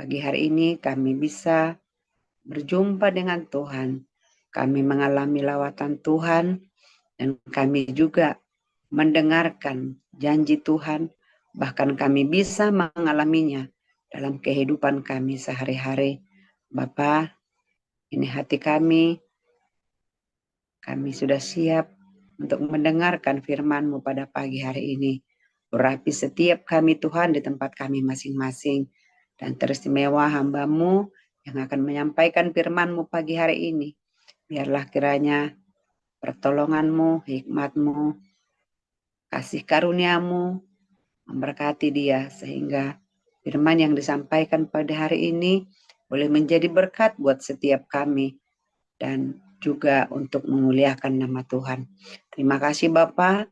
Pagi hari ini kami bisa berjumpa dengan Tuhan. Kami mengalami lawatan Tuhan dan kami juga mendengarkan janji Tuhan. Bahkan kami bisa mengalaminya dalam kehidupan kami sehari-hari. Bapa, ini hati kami. Kami sudah siap untuk mendengarkan firman-Mu pada pagi hari ini. Urapi setiap kami Tuhan di tempat kami masing-masing. Dan teristimewa hamba-Mu yang akan menyampaikan firman-Mu pagi hari ini. Biarlah kiranya pertolongan-Mu, hikmat-Mu, kasih karunia-Mu memberkati dia. Sehingga firman yang disampaikan pada hari ini boleh menjadi berkat buat setiap kami. Dan juga untuk memuliakan nama Tuhan. Terima kasih Bapa.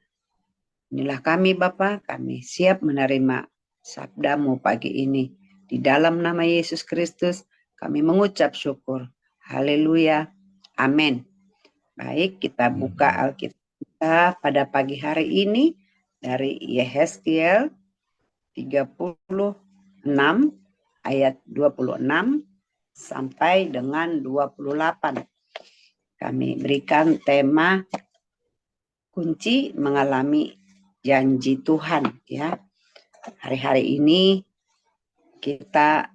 Inilah kami Bapa, kami siap menerima sabda-Mu pagi ini. Di dalam nama Yesus Kristus kami mengucap syukur. Haleluya. Amin. Baik, kita buka Alkitab kita pada pagi hari ini dari Yehezkiel 36 ayat 26 sampai dengan 28. Kami berikan tema kunci mengalami janji Tuhan ya. Hari-hari ini kita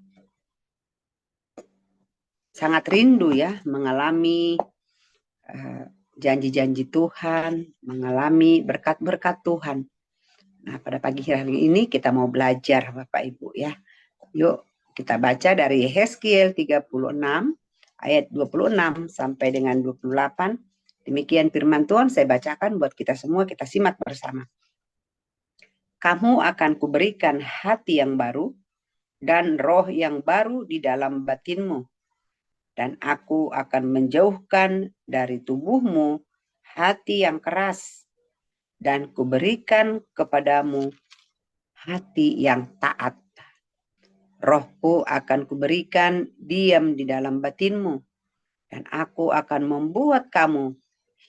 sangat rindu ya mengalami janji-janji Tuhan, mengalami berkat-berkat Tuhan. Nah, pada pagi hari ini kita mau belajar Bapak Ibu ya. Yuk kita baca dari Yehezkiel 36 ayat 26 sampai dengan 28. Demikian firman Tuhan saya bacakan buat kita semua, kita simak bersama. Kamu akan kuberikan hati yang baru dan roh yang baru di dalam batinmu. Dan aku akan menjauhkan dari tubuhmu hati yang keras. Dan kuberikan kepadamu hati yang taat. Rohku akan kuberikan diam di dalam batinmu. Dan aku akan membuat kamu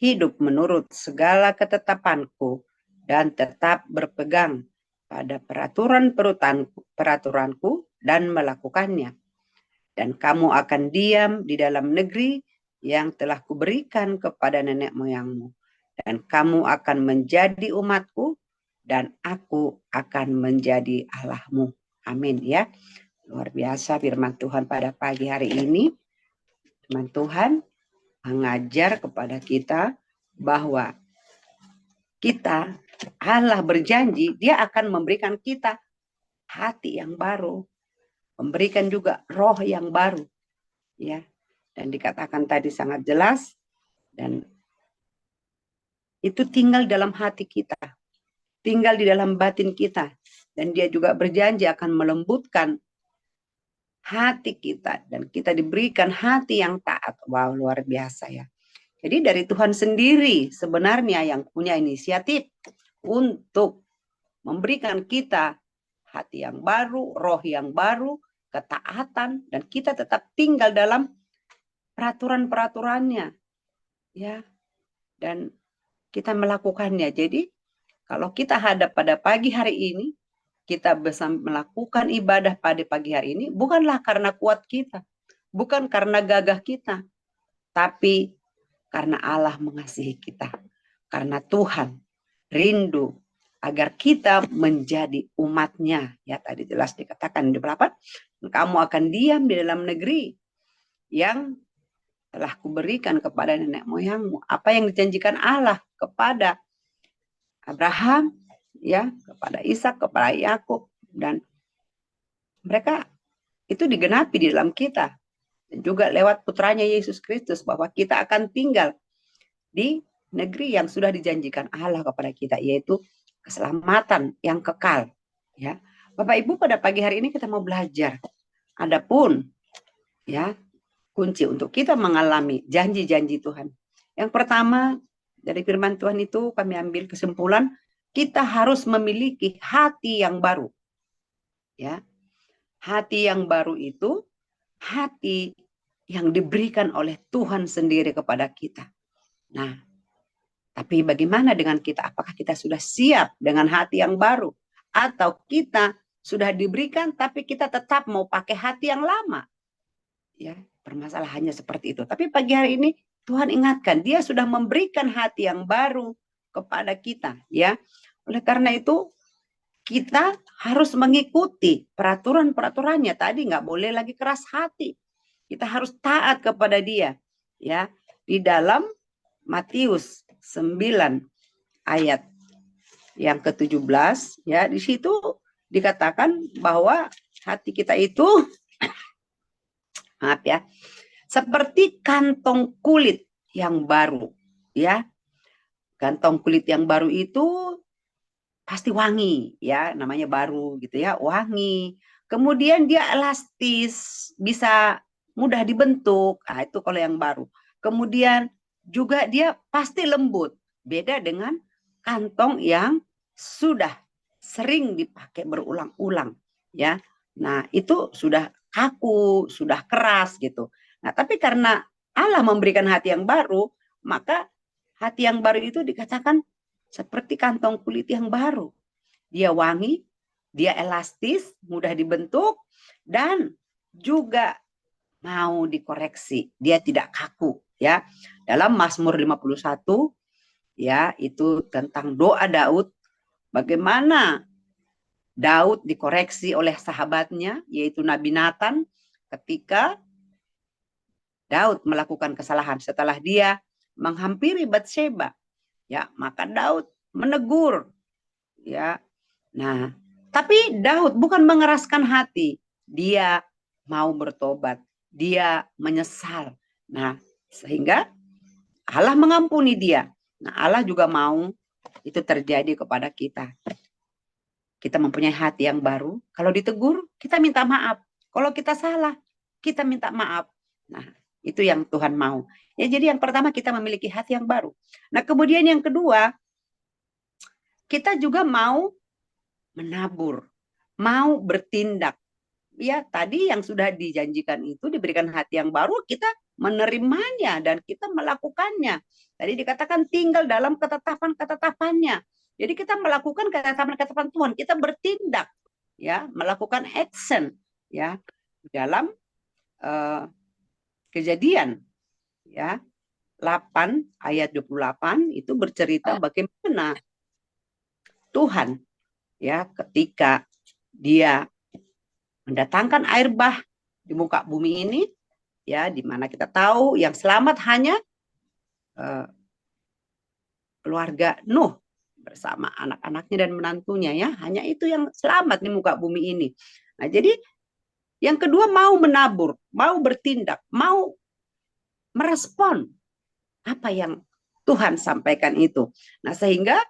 hidup menurut segala ketetapanku dan tetap berpegang pada peraturanku dan melakukannya. Dan kamu akan diam di dalam negeri yang telah kuberikan kepada nenek moyangmu. Dan kamu akan menjadi umatku dan aku akan menjadi Allahmu. Amin ya. Luar biasa firman Tuhan pada pagi hari ini. Firman Tuhan mengajar kepada kita bahwa kita, Allah berjanji dia akan memberikan kita hati yang baru, memberikan juga roh yang baru ya. Dan dikatakan tadi sangat jelas dan itu tinggal dalam hati kita, tinggal di dalam batin kita, dan dia juga berjanji akan melembutkan hati kita dan kita diberikan hati yang taat. Wow, luar biasa ya. Jadi dari Tuhan sendiri sebenarnya yang punya inisiatif untuk memberikan kita hati yang baru, roh yang baru, ketaatan, dan kita tetap tinggal dalam peraturan-peraturannya. Ya. Dan kita melakukannya. Jadi kalau kita hadap pada pagi hari ini, kita bisa melakukan ibadah pada pagi hari ini bukanlah karena kuat kita, bukan karena gagah kita, tapi karena Allah mengasihi kita. Karena Tuhan rindu agar kita menjadi umatnya. Ya tadi jelas dikatakan di 8, kamu akan diam di dalam negeri yang telah kuberikan kepada nenek moyangmu. Apa yang dijanjikan Allah kepada Abraham, ya, kepada Ishak, kepada Yakub, dan mereka itu digenapi di dalam kita. Dan juga lewat putranya Yesus Kristus bahwa kita akan tinggal di negeri yang sudah dijanjikan Allah kepada kita, yaitu keselamatan yang kekal. Ya, Bapak Ibu, pada pagi hari ini kita mau belajar. Adapun ya kunci untuk kita mengalami janji-janji Tuhan. Yang pertama dari firman Tuhan itu kami ambil kesimpulan kita harus memiliki hati yang baru. Ya, hati yang baru itu hati yang diberikan oleh Tuhan sendiri kepada kita. Nah, tapi bagaimana dengan kita? Apakah kita sudah siap dengan hati yang baru? Atau kita sudah diberikan, tapi kita tetap mau pakai hati yang lama. Ya, permasalahannya seperti itu. Tapi pagi hari ini Tuhan ingatkan, Dia sudah memberikan hati yang baru kepada kita, ya. Oleh karena itu kita harus mengikuti peraturan-peraturannya. Tadi nggak boleh lagi keras hati. Kita harus taat kepada Dia, ya. Di dalam Matius 9 ayat yang ke-17, ya, di situ dikatakan bahwa hati kita itu maaf ya, seperti kantong kulit yang baru, ya. Kantong kulit yang baru itu pasti wangi, ya, namanya baru gitu ya, wangi. Kemudian dia elastis, bisa mudah dibentuk. Ah, itu kalau yang baru. Kemudian juga dia pasti lembut. Beda dengan kantong yang sudah sering dipakai berulang-ulang, ya. Nah, itu sudah kaku, sudah keras gitu. Nah, tapi karena Allah memberikan hati yang baru, maka hati yang baru itu dikatakan seperti kantong kulit yang baru. Dia wangi, dia elastis, mudah dibentuk, dan juga mau dikoreksi. Dia tidak kaku, ya. Dalam Mazmur 51, ya, itu tentang doa Daud, bagaimana Daud dikoreksi oleh sahabatnya, yaitu Nabi Nathan, ketika Daud melakukan kesalahan setelah dia menghampiri Batsheba. Ya, maka Daud menegur, ya. Nah, tapi Daud bukan mengeraskan hati, dia mau bertobat, dia menyesal. Nah, sehingga Allah mengampuni dia. Nah, Allah juga mau itu terjadi kepada kita. Kita mempunyai hati yang baru, kalau ditegur kita minta maaf. Kalau kita salah, kita minta maaf. Nah, itu yang Tuhan mau. Ya, jadi yang pertama kita memiliki hati yang baru. Nah, kemudian yang kedua, kita juga mau menabur, mau bertindak. Ya, tadi yang sudah dijanjikan itu diberikan hati yang baru, kita menerimanya dan kita melakukannya. Tadi dikatakan tinggal dalam ketetapan-ketetapannya. Jadi kita melakukan ketetapan-ketetapan Tuhan, kita bertindak, ya, melakukan action, ya, dalam Kejadian, ya, 8 ayat 28 itu bercerita bagaimana Tuhan, ya, ketika Dia mendatangkan air bah di muka bumi ini, ya, di mana kita tahu yang selamat hanya keluarga Nuh bersama anak-anaknya dan menantunya, ya, hanya itu yang selamat di muka bumi ini. Nah, jadi yang kedua mau menabur, mau bertindak, mau merespon apa yang Tuhan sampaikan itu. Nah, sehingga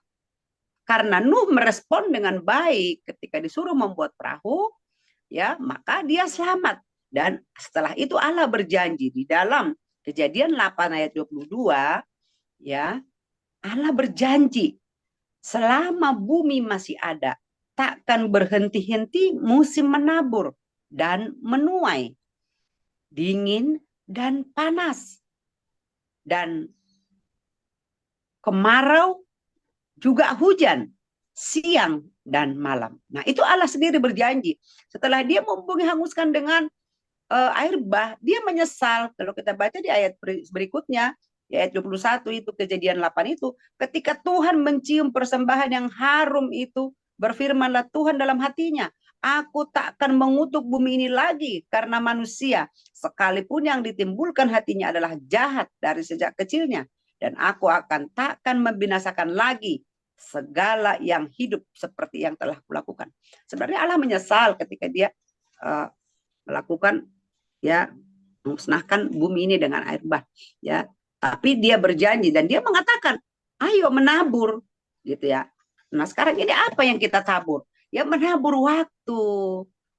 karena Nuh merespon dengan baik ketika disuruh membuat perahu, ya, maka dia selamat. Dan setelah itu Allah berjanji di dalam Kejadian 8 ayat 22, ya, Allah berjanji selama bumi masih ada, takkan berhenti-henti musim menabur dan menuai, dingin dan panas, dan kemarau juga hujan, siang dan malam. Nah, itu Allah sendiri berjanji. Setelah dia menghanguskan dengan air bah, dia menyesal. Kalau kita baca di ayat berikutnya, di ayat 21 itu, Kejadian 8 itu, ketika Tuhan mencium persembahan yang harum itu, berfirmanlah Tuhan dalam hatinya, aku takkan mengutuk bumi ini lagi karena manusia, sekalipun yang ditimbulkan hatinya adalah jahat dari sejak kecilnya, dan aku akan takkan membinasakan lagi segala yang hidup seperti yang telah kulakukan. Sebenarnya Allah menyesal ketika dia melakukan, ya, memusnahkan bumi ini dengan air bah, ya. Tapi dia berjanji dan dia mengatakan, ayo menabur, gitu ya. Nah, sekarang ini apa yang kita tabur? Ya, menabur waktu,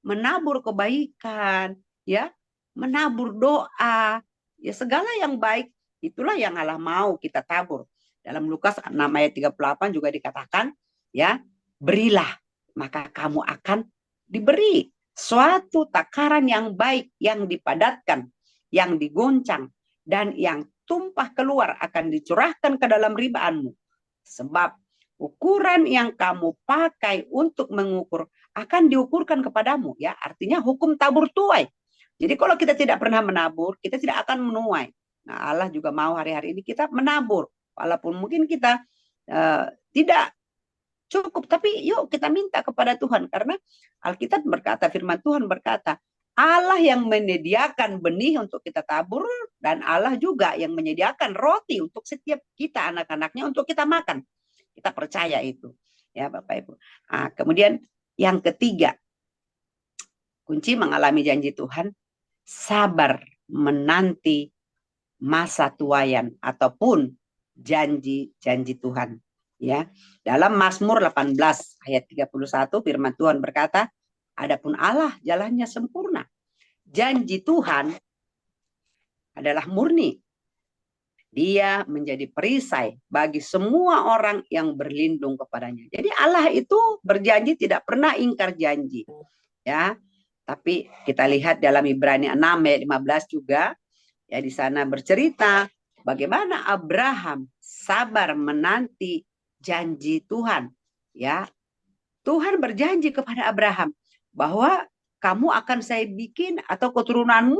menabur kebaikan, ya, menabur doa, ya, segala yang baik itulah yang Allah mau kita tabur. Dalam Lukas 6 ayat 38 juga dikatakan, ya, berilah maka kamu akan diberi suatu takaran yang baik, yang dipadatkan, yang digoncang, dan yang tumpah keluar akan dicurahkan ke dalam ribaanmu. Sebab ukuran yang kamu pakai untuk mengukur akan diukurkan kepadamu, ya. Artinya hukum tabur tuai. Jadi kalau kita tidak pernah menabur, kita tidak akan menuai. Nah, Allah juga mau hari-hari ini kita menabur, walaupun mungkin kita tidak cukup, tapi yuk kita minta kepada Tuhan, karena Alkitab berkata, firman Tuhan berkata, Allah yang menyediakan benih untuk kita tabur, dan Allah juga yang menyediakan roti untuk setiap kita anak-anaknya untuk kita makan. Kita percaya itu, ya Bapak Ibu. Nah, kemudian yang ketiga, kunci mengalami janji Tuhan, sabar menanti masa tuaian ataupun janji-janji Tuhan. Ya, dalam Mazmur 18 ayat 31 firman Tuhan berkata, adapun Allah jalannya sempurna. Janji Tuhan adalah murni. Dia menjadi perisai bagi semua orang yang berlindung kepadanya. Jadi Allah itu berjanji, tidak pernah ingkar janji. Ya, tapi kita lihat dalam Ibrani 6 ayat 15 juga, ya, di sana bercerita bagaimana Abraham sabar menanti janji Tuhan. Ya, Tuhan berjanji kepada Abraham bahwa kamu akan saya bikin atau keturunanmu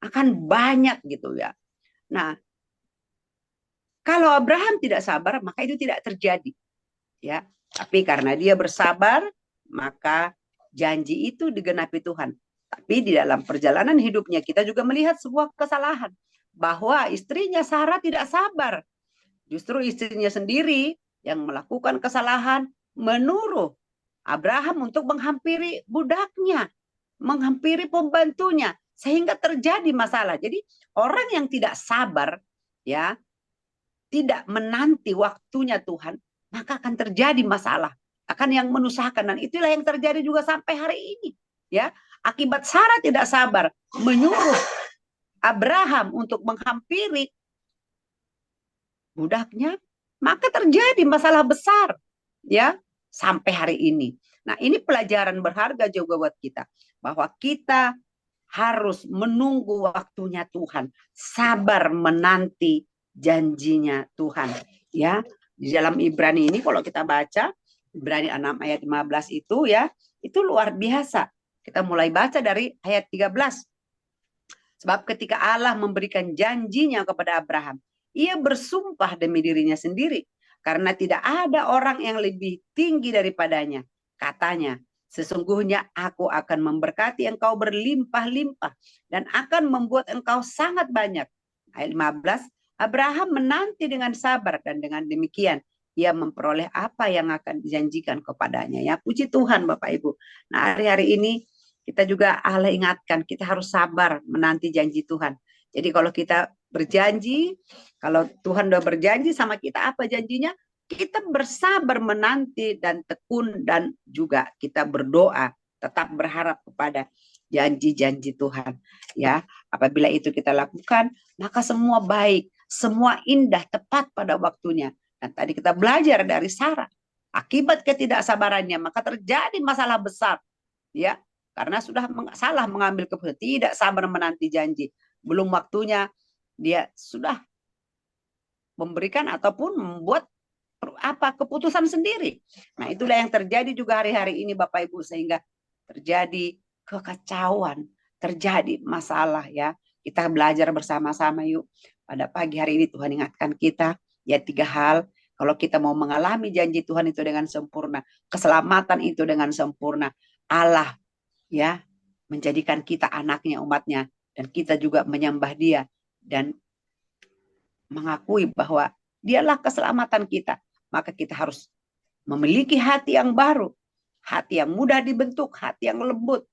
akan banyak gitu, ya. Nah, kalau Abraham tidak sabar, maka itu tidak terjadi, ya. Tapi karena dia bersabar, maka janji itu digenapi Tuhan. Tapi di dalam perjalanan hidupnya kita juga melihat sebuah kesalahan, bahwa istrinya Sarah tidak sabar. Justru istrinya sendiri yang melakukan kesalahan, menuruh Abraham untuk menghampiri budaknya, menghampiri pembantunya, sehingga terjadi masalah. Jadi orang yang tidak sabar, ya, tidak menanti waktunya Tuhan, maka akan terjadi masalah, akan yang menusahkan. Dan itulah yang terjadi juga sampai hari ini, ya. Akibat Sarah tidak sabar menyuruh Abraham untuk menghampiri budaknya, maka terjadi masalah besar, ya, sampai hari ini. Nah, ini pelajaran berharga juga buat kita, bahwa kita harus menunggu waktunya Tuhan, sabar menanti janjinya Tuhan, ya. Di dalam Ibrani ini kalau kita baca Ibrani 6 ayat 15 itu, ya, itu luar biasa. Kita mulai baca dari ayat 13. Sebab ketika Allah memberikan janjinya kepada Abraham, ia bersumpah demi dirinya sendiri, karena tidak ada orang yang lebih tinggi daripadanya. Katanya, sesungguhnya aku akan memberkati engkau berlimpah-limpah dan akan membuat engkau sangat banyak. Ayat 15, Abraham menanti dengan sabar, dan dengan demikian ia memperoleh apa yang akan dijanjikan kepadanya. Ya, puji Tuhan Bapak Ibu. Nah, hari-hari ini kita juga Allah ingatkan, kita harus sabar menanti janji Tuhan. Jadi kalau kita berjanji, kalau Tuhan sudah berjanji sama kita, apa janjinya? Kita bersabar menanti dan tekun, dan juga kita berdoa, tetap berharap kepada janji-janji Tuhan. Ya, apabila itu kita lakukan, maka semua baik, semua indah, tepat pada waktunya. Dan tadi kita belajar dari Sarah, akibat ketidaksabarannya maka terjadi masalah besar, ya, karena sudah salah mengambil keputusan, tidak sabar menanti janji, belum waktunya dia sudah memberikan ataupun membuat keputusan sendiri. Nah, itulah yang terjadi juga hari-hari ini Bapak Ibu, sehingga terjadi kekacauan, terjadi masalah, ya. Kita belajar bersama-sama yuk. Pada pagi hari ini Tuhan ingatkan kita, ya, 3 hal. Kalau kita mau mengalami janji Tuhan itu dengan sempurna, keselamatan itu dengan sempurna, Allah, ya, menjadikan kita anaknya, umatnya, dan kita juga menyembah dia dan mengakui bahwa dialah keselamatan kita, maka kita harus memiliki hati yang baru, hati yang mudah dibentuk, hati yang lembut,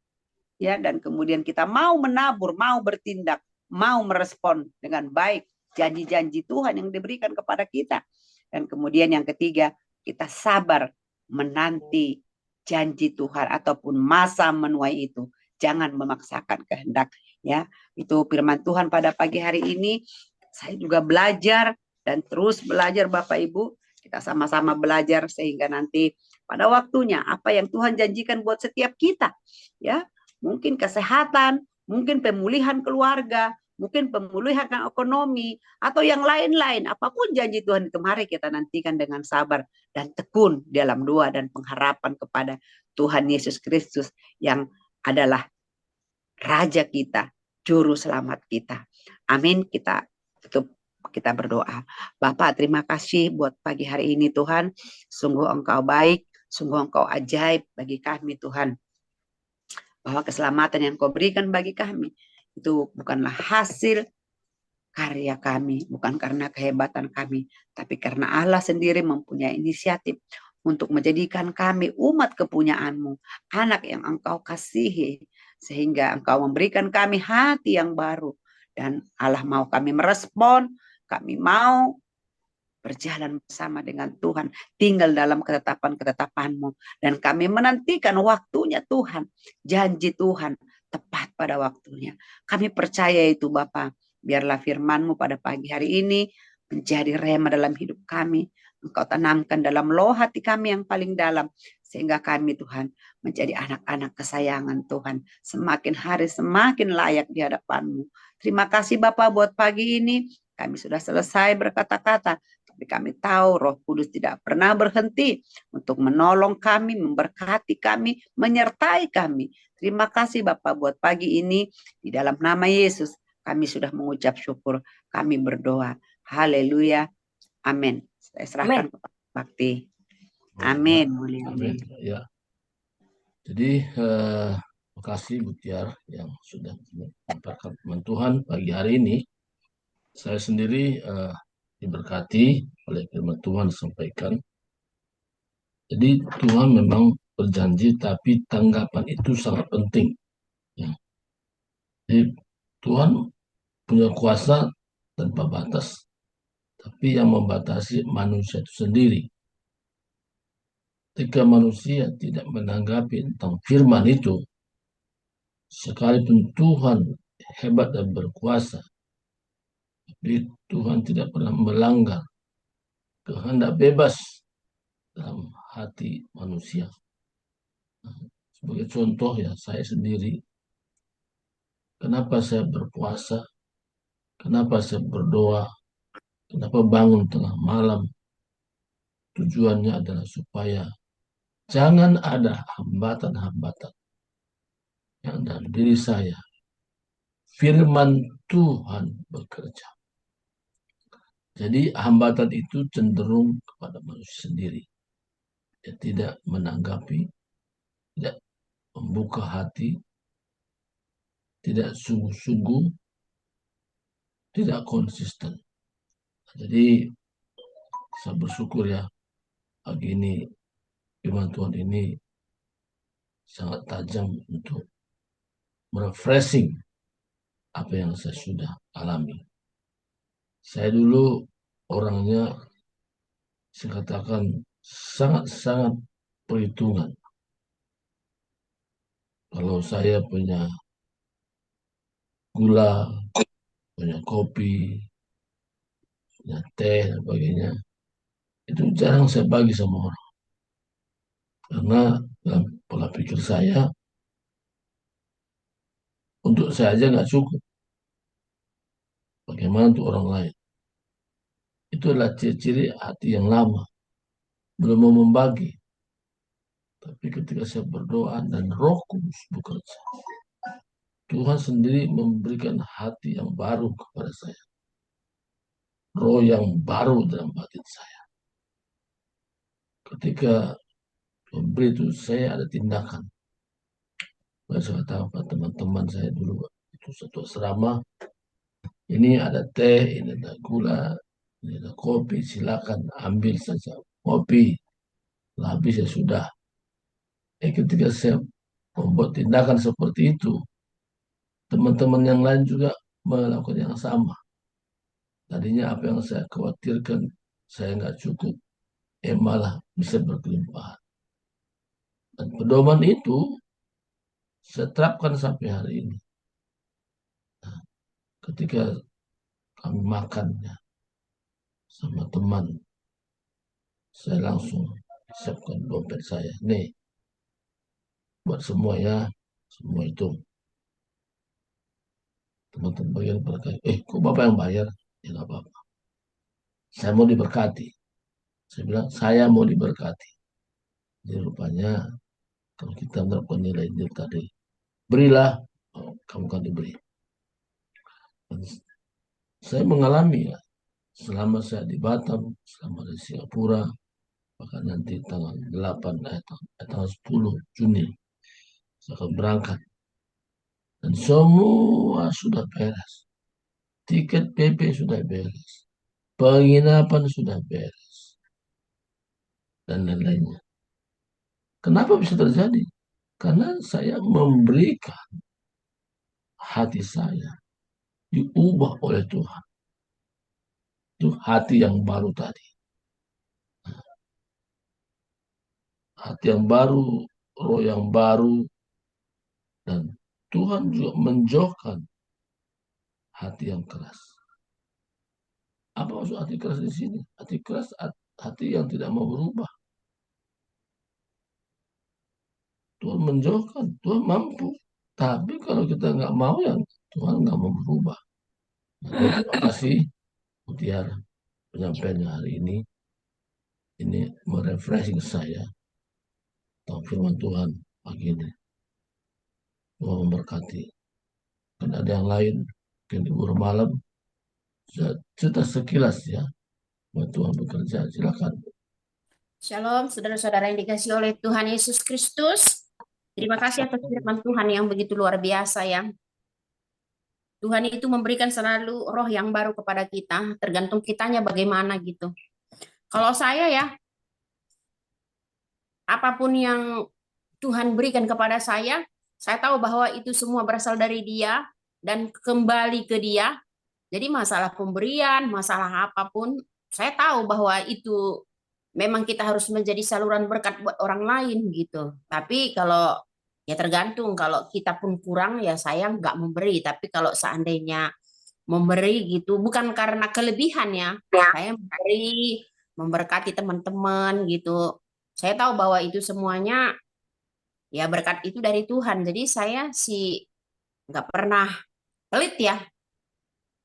ya, dan kemudian kita mau menabur, mau bertindak, mau merespon dengan baik janji-janji Tuhan yang diberikan kepada kita. Dan kemudian yang ketiga, kita sabar menanti janji Tuhan ataupun masa menuai itu. Jangan memaksakan kehendak, ya. Itu firman Tuhan pada pagi hari ini. Saya juga belajar dan terus belajar Bapak Ibu. Kita sama-sama belajar sehingga nanti pada waktunya apa yang Tuhan janjikan buat setiap kita, ya. Mungkin kesehatan, mungkin pemulihan keluarga, mungkin pemulihan ekonomi, atau yang lain-lain. Apapun janji Tuhan itu, mari kita nantikan dengan sabar dan tekun dalam doa dan pengharapan kepada Tuhan Yesus Kristus yang adalah Raja kita, Juru Selamat kita. Amin. Kita tutup, kita berdoa. Bapak, terima kasih buat pagi hari ini Tuhan. Sungguh Engkau baik, sungguh Engkau ajaib bagi kami Tuhan. Bahwa keselamatan yang Kau berikan bagi kami itu bukanlah hasil karya kami, bukan karena kehebatan kami, tapi karena Allah sendiri mempunyai inisiatif untuk menjadikan kami umat kepunyaan-Mu, anak yang Engkau kasihi, sehingga Engkau memberikan kami hati yang baru. Dan Allah mau kami merespon, kami mau berjalan bersama dengan Tuhan, tinggal dalam ketetapan-ketetapan-Mu, dan kami menantikan waktunya Tuhan, janji Tuhan tepat pada waktunya. Kami percaya itu Bapa. Biarlah firman-Mu pada pagi hari ini menjadi rema dalam hidup kami. Engkau tanamkan dalam loh hati kami yang paling dalam, sehingga kami Tuhan menjadi anak-anak kesayangan Tuhan, semakin hari semakin layak di hadapan-Mu. Terima kasih Bapak buat pagi ini. Kami sudah selesai berkata-kata, tapi kami tahu Roh Kudus tidak pernah berhenti untuk menolong kami, memberkati kami, menyertai kami. Terima kasih Bapak buat pagi ini. Di dalam nama Yesus kami sudah mengucap syukur. Kami berdoa. Haleluya. Amin. Saya serahkan kepada Bakti. Amin. Amin. Ya. Jadi terima kasih Bu Tiar yang sudah menyampaikan firman Tuhan pagi hari ini. Saya sendiri diberkati oleh firman Tuhan disampaikan. Jadi Tuhan memang berjanji, tapi tanggapan itu sangat penting. Ya. Jadi Tuhan punya kuasa tanpa batas, tapi yang membatasi manusia itu sendiri. Ketika manusia tidak menanggapi tentang firman itu, sekalipun Tuhan hebat dan berkuasa, tapi Tuhan tidak pernah melanggar kehendak bebas dalam hati manusia. Sebagai contoh ya, saya sendiri, kenapa saya berpuasa, kenapa saya berdoa, kenapa bangun tengah malam, tujuannya adalah supaya jangan ada hambatan-hambatan yang dalam diri saya. Firman Tuhan bekerja. Jadi hambatan itu cenderung kepada manusia sendiri. Dia tidak menanggapi, tidak membuka hati, tidak sungguh-sungguh, tidak konsisten. Jadi saya bersyukur ya, pagi ini firman Tuhan ini sangat tajam untuk merefreshing apa yang saya sudah alami. Saya dulu orangnya, saya katakan, sangat-sangat perhitungan. Kalau saya punya gula, punya kopi, punya teh, dan sebagainya, itu jarang saya bagi sama orang. Karena dalam pola pikir saya, untuk saya aja nggak cukup. Bagaimana untuk orang lain? Itu adalah ciri-ciri hati yang lama. Belum mau membagi. Tapi ketika saya berdoa dan Roh Kudus bekerja, Tuhan sendiri memberikan hati yang baru kepada saya. Roh yang baru dalam batin saya. Ketika memberi itu, saya ada tindakan. Saya tahu teman-teman saya dulu, itu satu asrama, ini ada teh, ini ada gula, ini ada kopi, silakan ambil saja kopi. Habis ya sudah. Ketika saya membuat tindakan seperti itu, teman-teman yang lain juga melakukan yang sama. Tadinya apa yang saya khawatirkan, saya nggak cukup, malah bisa berkelimpahan. Dan pedoman itu saya terapkan sampai hari ini. Nah, ketika kami makannya sama teman, saya langsung siapkan dompet saya. Nih, buat semua ya, semua itu. Nonton bagian berkati. Kok Bapak yang bayar? Ya nggak apa-apa. Saya mau diberkati. Saya bilang, saya mau diberkati. Jadi rupanya, kalau kita melakukan nilai Injil tadi, berilah, kamu akan diberi. Dan saya mengalami ya, selama saya di Batam, selama di Singapura, bahkan nanti tanggal 8, tanggal 10 Juni, saya akan berangkat. Dan semua sudah beres. Tiket PP sudah beres. Penginapan sudah beres. Dan lain-lainnya. Kenapa bisa terjadi? Karena saya memberikan hati saya diubah oleh Tuhan. Itu hati yang baru tadi. Hati yang baru, roh yang baru, dan Tuhan juga menjauhkan hati yang keras. Apa maksud hati keras di sini? Hati keras, hati yang tidak mau berubah. Tuhan menjauhkan, Tuhan mampu. Tapi kalau kita nggak mau, ya Tuhan nggak mau berubah. Jadi terima kasih, Mutiara, penyampaiannya hari ini. Ini merefreshing saya tentang firman Tuhan pagi ini. Tuhan memberkati. Kan ada yang lain, mungkin libur malam, cerita sekilas ya, buat Tuhan bekerja. Silakan. Shalom, saudara-saudara yang dikasihi oleh Tuhan Yesus Kristus. Terima kasih atas firman Tuhan yang begitu luar biasa ya. Tuhan itu memberikan selalu roh yang baru kepada kita, tergantung kitanya bagaimana gitu. Kalau saya ya, apapun yang Tuhan berikan kepada saya tahu bahwa itu semua berasal dari Dia dan kembali ke Dia. Jadi masalah pemberian, masalah apapun, saya tahu bahwa itu memang kita harus menjadi saluran berkat buat orang lain gitu. Tapi kalau ya tergantung, kalau kita pun kurang ya saya nggak memberi. Tapi kalau seandainya memberi gitu, bukan karena kelebihan ya, saya memberi, memberkati teman-teman gitu. Saya tahu bahwa itu semuanya ya berkat itu dari Tuhan. Jadi saya sih nggak pernah pelit ya.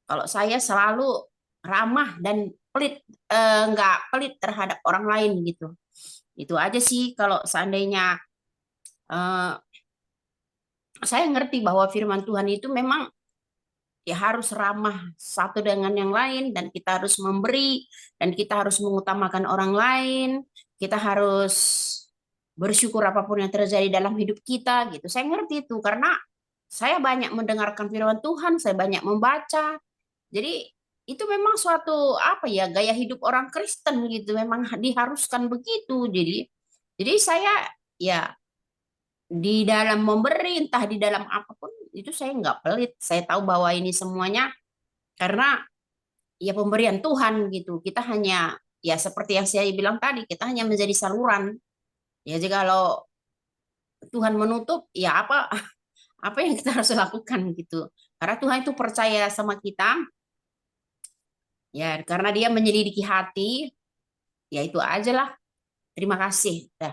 Kalau saya selalu ramah dan pelit, nggak pelit terhadap orang lain gitu. Itu aja sih kalau seandainya eh, saya ngerti bahwa firman Tuhan itu memang ya harus ramah satu dengan yang lain dan kita harus memberi dan kita harus mengutamakan orang lain. Kita harus bersyukur apapun yang terjadi dalam hidup kita gitu. Saya ngerti itu karena saya banyak mendengarkan firman Tuhan, saya banyak membaca. Jadi itu memang suatu apa ya gaya hidup orang Kristen gitu, memang diharuskan begitu. Jadi saya ya di dalam memberi entah di dalam apapun itu saya nggak pelit. Saya tahu bahwa ini semuanya karena ya pemberian Tuhan gitu. Kita hanya ya seperti yang saya bilang tadi, kita hanya menjadi saluran. Ya jika kalau Tuhan menutup ya apa apa yang kita harus lakukan gitu. Karena Tuhan itu percaya sama kita. Ya, karena dia menyelidiki hati, ya itu aja lah. Terima kasih. Dah.